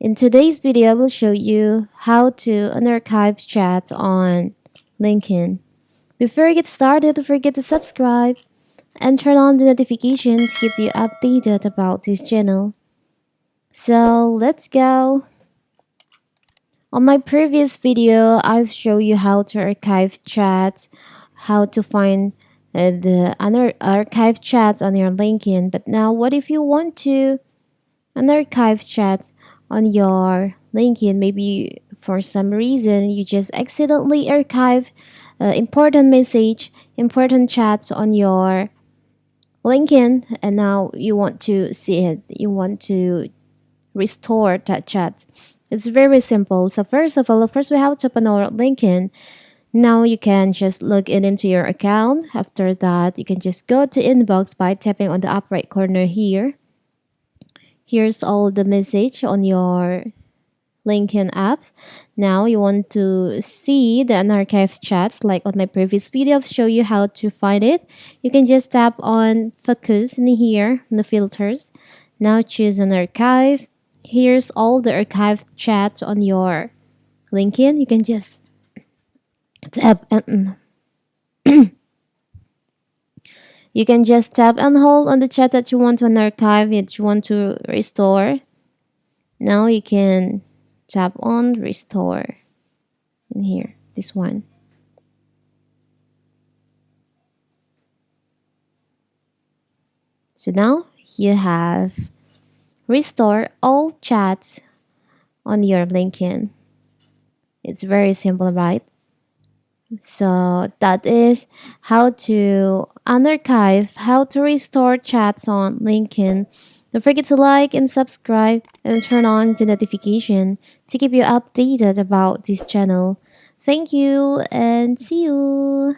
In today's video, I will show you how to unarchive chat on LinkedIn. Before we get started, don't forget to subscribe and turn on the notification to keep you updated about this channel. So let's go. On my previous video, I've shown you how to archive chats, how to find the unarchived chats on your LinkedIn. But now, what if you want to unarchive chats on your LinkedIn? Maybe for some reason you just accidentally archive important message, important chats on your LinkedIn, and now you want to see it. You want to restore that chat. It's very simple. So first of all, first we have to open our LinkedIn. Now you can just log in into your account. After that, you can just go to inbox by tapping on the up right corner here. Here's all the message on your LinkedIn apps. Now you want to see the unarchived chats, like on my previous video I've show you how to find it. You can just tap on focus in here in the filters. Now choose an archive. Here's all the archived chats on your LinkedIn. You can just tap and you can just tap and hold on the chat that you want to archive, that you want to restore. Now you can tap on restore in here, this one. So now you have restore all chats on your LinkedIn. It's very simple, right? So that is how to unarchive, how to restore chats on LinkedIn. Don't forget to like and subscribe and turn on the notification to keep you updated about this channel. Thank you and see you.